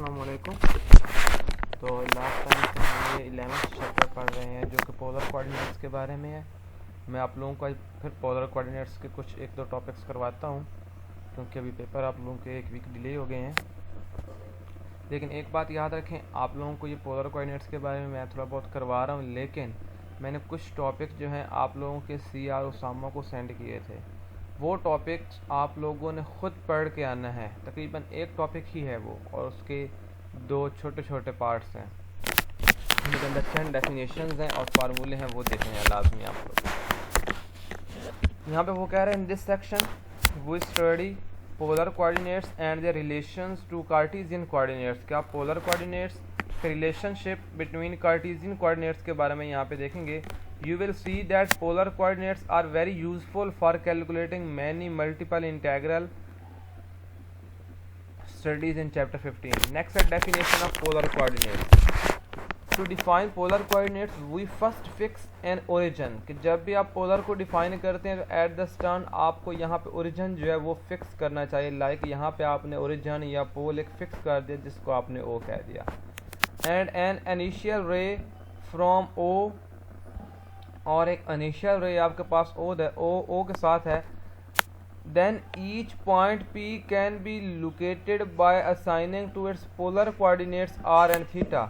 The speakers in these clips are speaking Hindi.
अस्सलाम वालेकुम। तो लास्ट टाइम से हम ये 11th चैप्टर पढ़ रहे हैं जो कि पोलर कोऑर्डिनेट्स के बारे में है। मैं आप लोगों को फिर पोलर कोऑर्डिनेट्स के कुछ एक दो टॉपिक्स करवाता हूँ क्योंकि अभी पेपर आप लोगों के 1 वीक डिले हो गए हैं। लेकिन एक बात याद रखें, आप लोगों को ये पोलर कोऑर्डिनेट्स के बारे में मैं थोड़ा बहुत करवा रहा हूँ, लेकिन मैंने कुछ टॉपिक जो हैं आप लोगों के CR उसामा को सेंड किए थे। वो टॉपिक्स आप लोगों ने ख़ुद पढ़ के आना है। तकरीबन एक टॉपिक ही है वो, और उसके 2 छोटे छोटे पार्ट्स हैं जिनके अंदर 10 डेफिनेशंस हैं और फार्मूले हैं, वो देखने हैं लाजमी आप लोग। यहाँ पे वो कह रहे हैं, in this section we study polar coordinates and their relations to Cartesian coordinates. क्या पोलर कोऑर्डिनेट्स के रिलेशनशिप बिटवीन कार्टेशियन कोऑर्डिनेट्स के बारे में यहाँ पे देखेंगे। You will see that polar coordinates are very useful for calculating many multiple integral studies in chapter 15. Next, a definition of polar coordinates. To define polar coordinates, we first fix an origin. कि जब भी आप polar को define करते हैं तो at the start आपको यहाँ पे origin जो है वो fix करना चाहिए। Like यहाँ पे आपने origin या pole एक fix कर दिया जिसको आपने O कह दिया। And an initial ray from O, और एक इनिशियल रे आपके पास O के साथ है। Then each point P can be located by assigning to its polar coordinates R and theta.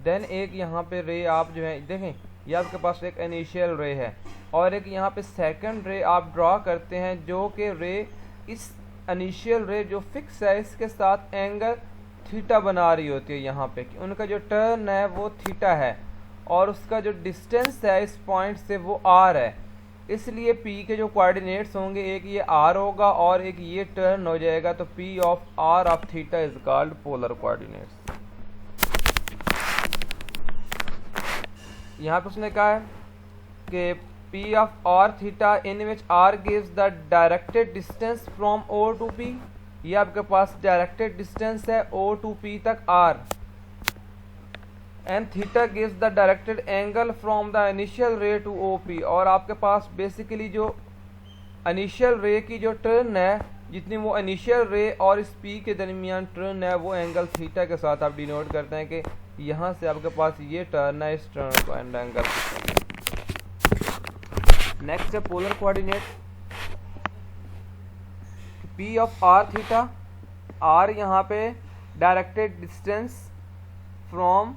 Then एक यहाँ पे रे आप जो है देखें, ये आपके पास एक इनिशियल रे है और एक यहाँ पे सेकंड रे आप ड्रॉ करते हैं जो कि रे इस इनिशियल रे जो फिक्स है इसके साथ एंगल थीटा बना रही होती है। यहाँ पे उनका जो टर्न है वो थीटा है और उसका जो डिस्टेंस है इस पॉइंट से वो R है। इसलिए P के जो कोऑर्डिनेट्स होंगे, एक ये R होगा और एक ये टर्न हो जाएगा, तो P of R of theta is called polar coordinates. यहाँ पे उसने कहा है कि P of R theta in which R gives the directed distance from O to P। ये आपके पास डायरेक्टेड डिस्टेंस है O टू P तक R, and theta gives the directed angle from the initial ray to OP। और आपके पास बेसिकली जो इनिशियल रे की जो टर्न है, जितनी वो इनिशियल रे और इस P के दरमियान टर्न है, वो एंगल थीटा के साथ आप डिनोट करते हैं कि यहाँ से आपके पास ये टर्न है, इस टर्न को एंगल। नेक्स्ट है polar coordinate. P of R theta, R यहाँ पे directed distance from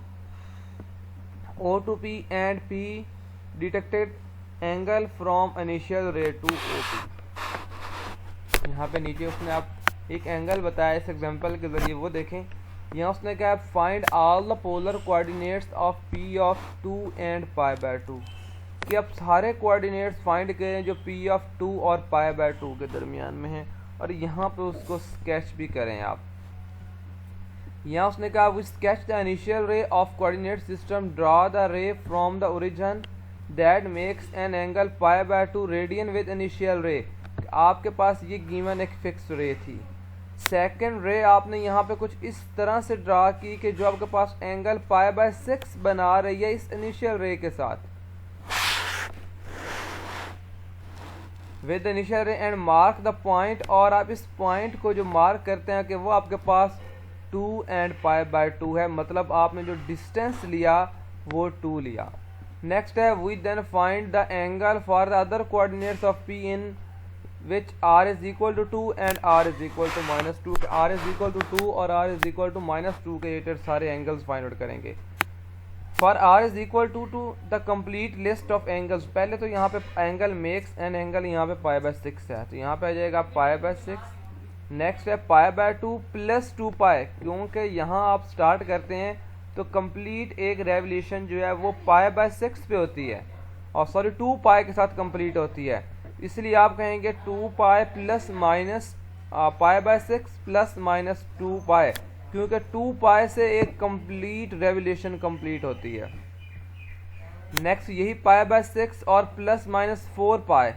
O to P and P detected angle from initial ray to OP। यहाँ पे नीचे उसने आप एक एंगल बताया इस एग्जांपल के जरिए, वो देखें। यहाँ उसने कहा find all the polar coordinates of P of 2 and π/2 कि अब सारे कोऑर्डिनेट्स फाइंड करें जो P ऑफ 2 और π/2 के दरमियान में हैं, और यहाँ पे उसको स्केच भी करें आप। यहाँ उसने कहा we sketch the initial ray of coordinate system, draw the ray from the origin that makes an angle π/2 radian with initial ray. आपके पास ये गिवन एक फिक्स रे थी। सेकंड रे आपने यहाँ पे कुछ इस तरह से ड्रॉ की कि जो आपके पास एंगल π/6 बना रही है इस इनिशियल रे के साथ विद इनिशियल रे, एंड मार्क द पॉइंट। और आप इस पॉइंट को जो मार्क करते हैं कि वो आपके पास 2 एंड π/2 है, मतलब आपने जो डिस्टेंस लिया वो 2 लिया। नेक्स्ट है we then find the angle for the other coordinates of P in which R is equal to 2 and R is equal to -2। R is equal to 2 और R इज इक्वल टू -2 के रिलेटेड सारे एंगल्स फाइंड आउट करेंगे। For R is equal to the complete list of angles, पहले तो यहाँ पे एंगल मेक्स एन एंगल यहाँ पे π/6 है, तो यहाँ पे आ जाएगा π/6। नेक्स्ट है π/2 प्लस 2π, क्योंकि यहाँ आप स्टार्ट करते हैं तो कंप्लीट एक रेवोल्यूशन जो है वो π/6 पे होती है, और सॉरी 2π के साथ कंप्लीट होती है, इसलिए आप कहेंगे 2π प्लस माइनस π/6 प्लस माइनस 2π, क्योंकि 2π से एक कंप्लीट रेवोल्यूशन कंप्लीट होती है। नेक्स्ट यही π/6 और प्लस माइनस 4π,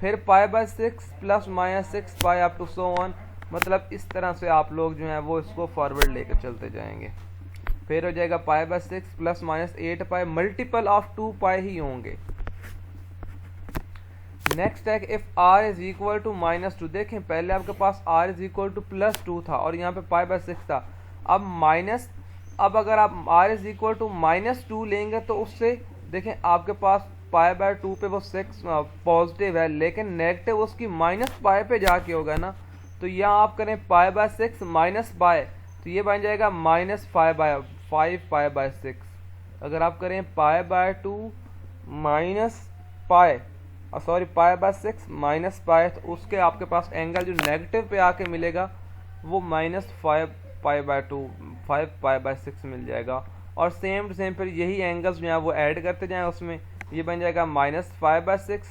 फिर π/6 plus minus 6π up to so on, मतलब इस तरह से आप लोग जो हैं वो इसको फॉरवर्ड लेकर चलते जाएंगे। फिर हो जाएगा π/6 प्लस माइनस 8π, मल्टीपल ऑफ 2π ही होंगे। नेक्स्ट है if r is equal to -2। देखें पहले आपके पास r इज इक्वल टू +2 था और यहाँ पे π/6 था, अब माइनस, अब अगर आप r इज इक्वल टू -2 लेंगे तो उससे देखें आपके पास पाई बाय 2 पे वो 6 पॉजिटिव है, लेकिन नेगेटिव उसकी माइनस पाई पे जाके होगा ना। तो यहाँ आप करें पाई बाय 6 माइनस पाई, तो ये बन जाएगा -5 पाई बाय 6। अगर आप करें pi by 2 minus pi, sorry pi by 6 minus pi, तो उसके आपके पास एंगल जो नेगेटिव पे आके मिलेगा वो -5 पाई बाय 2 5 पाई बाय 6 मिल जाएगा। और सेम टू सेम फिर यही एंगल्स जो हैं वो ऐड करते जाएं उसमें, ये बन जाएगा -5 बाय 6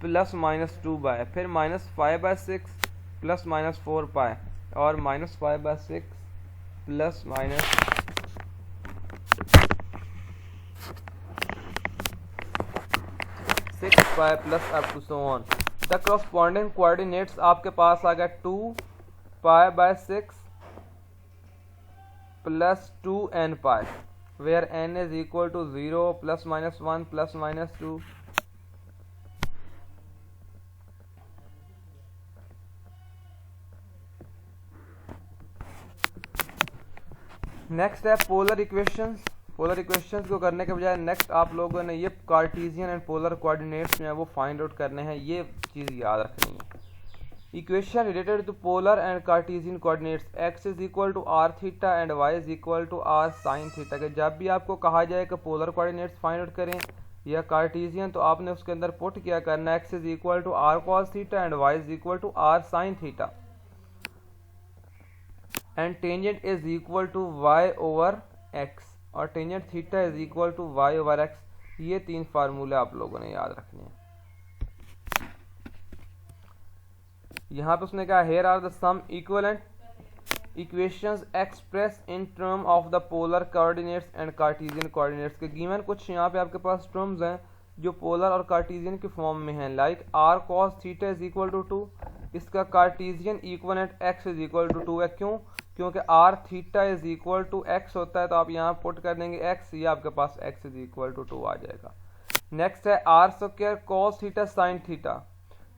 प्लस -2 बाय, फिर -5 बाय 6 प्लस -4 पाई, और -5 by 6 plus -6 pi plus up to so on. The corresponding coordinates आपके पास आ गया 2 pi by 6 plus 2n pi, where n is equal to 0 plus -1 plus -2। Next है पोलर इक्वेशंस। पोलर इक्वेशंस को करने के बजाय नेक्स्ट आप लोगों ने ये कार्टेशियन एंड पोलर कोऑर्डिनेट्स जो है वो फाइंड आउट करने हैं, ये चीज़ याद रखनी है। Equation related to polar and Cartesian coordinates, x is equal to r theta and y is equal to r sine theta के जब भी आपको कहा जाए कि पोलर कोऑर्डिनेट्स फाइंड आउट करें या कार्टेशियन, तो आपने उसके अंदर पुट किया करना है x is equal to r cos theta and y is equal to r sine theta and tangent is equal to y over x और tangent theta is equal to y over x। ये 3 फार्मूले आप लोगों ने याद रखने हैं। यहाँ पे उसने कहा here are the some equivalent equations express in term of the polar coordinates and Cartesian coordinates के गिवन कुछ यहाँ पे आपके पास टर्म्स हैं जो पोलर और कार्टेशियन के फॉर्म में हैं, like r cos theta is equal to 2, इसका Cartesian equivalent x is equal to 2 है। क्यों? क्योंकि r theta is equal to x होता है, तो आप यहाँ पुट कर देंगे x, ये आपके पास x इज इक्वल टू 2 आ जाएगा। नेक्स्ट है r square cos theta sine theta,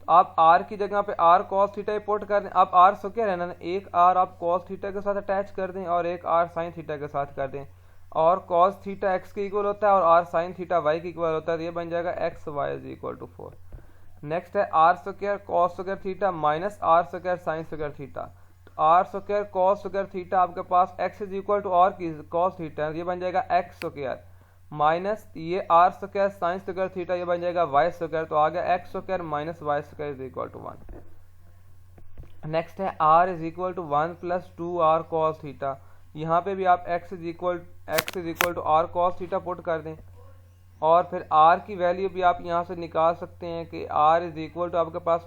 आप r की जगह पे r cos थीटा पुट कर दें। अब r सो क्या रहना, एक r आप cos थीटा के साथ अटैच कर दें और एक r sin थीटा के साथ कर दें, और cos थीटा x के इक्वल होता है और r sin थीटा y के इक्वल होता है, तो ये बन जाएगा x y is equal to 4। Next है r square cos square theta minus r square sin square theta, तो r square cos square theta आपके पास x is equal to r की cos थीटा, ये बन जाएगा x स्क्वायर माइनस ये r square sine square theta, ये बन जाएगा y स्क्वायर, तो आ गया x square minus y square is equal to 1। Next है r is equal to 1 plus 2r cos theta, यहाँ पे भी आप x is equal to r cos theta put कर दें, और फिर r की वैल्यू भी आप यहाँ से निकाल सकते हैं कि r इज इक्वल टू आपके पास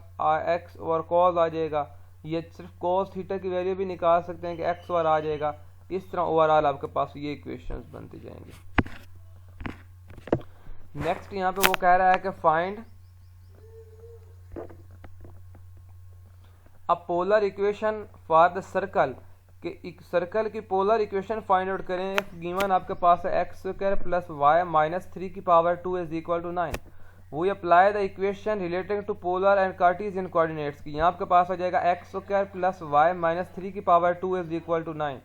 x और cos आ जाएगा, ये सिर्फ cos थीटा की वैल्यू भी निकाल सकते हैं कि x और आ जाएगा। इस तरह ओवरऑल आपके पास ये इक्वेशंस बनती जाएंगी। नेक्स्ट यहाँ पे वो कह रहा है कि find a polar equation for the circle, कि एक सर्कल की पोलर इक्वेशन फाइंड आउट करें। इफ गिवन आपके पास है x square plus y minus 3 की power 2 is equal to 9, we apply the equation relating to polar and Cartesian coordinates की, यहाँ आपके पास आ जाएगा x square plus y minus 3 की पावर 2 इज इक्वल टू 9,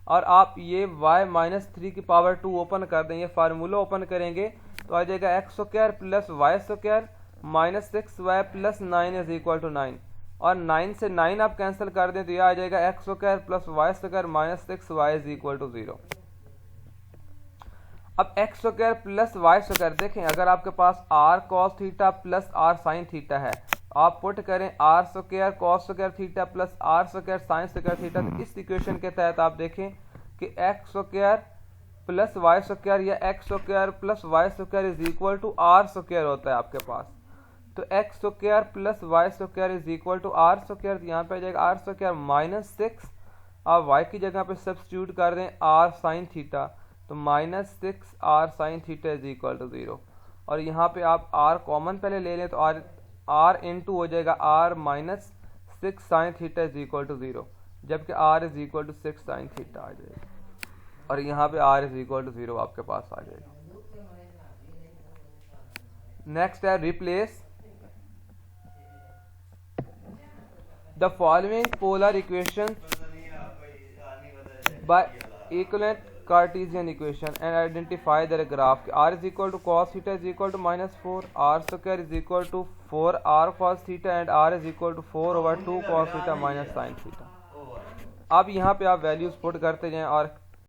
और आप ये y माइनस 3 की पावर 2 ओपन कर दें, ये फार्मूला ओपन करेंगे तो आ जाएगा x square plus y square minus 6y plus 9 is equal to 9, और 9 से 9 आप कैंसिल कर दें तो यह आ जाएगा x square plus y square minus 6y is equal to 0। अब x square plus y square देखें, अगर आपके पास r cos theta plus r sin theta है, आप पुट करें r square cos square theta plus r square sin square theta, तो इस इक्वेशन के तहत आप देखें कि x square plus y square या x square plus y square is equal to r square होता है आपके पास, तो x square plus y square is equal to r square, यहाँ पे आ जाएगा r स्क्वायर माइनस 6, आप y की जगह पे सब्स्टिट्यूट कर दें r sin थीटा, तो minus 6 r sin theta is equal to 0, और यहाँ पे आप r कॉमन पहले ले लें तो r इंटू हो जाएगा r minus 6 sin theta is equal to 0, जबकि r is equal to 6 sin theta आ जाएगा, और यहाँ पे r इज इक्वल टू 0 आपके पास आ जाएगा। नेक्स्ट है replace the following polar equation by equivalent Cartesian equation and identify the graph. r is equal to cos theta is equal to -4, r square is equal to 4r cos theta and r is equal to 4/2 cos theta minus sin theta. अब यहाँ पे आप वैल्यूज पुट करते जाएं और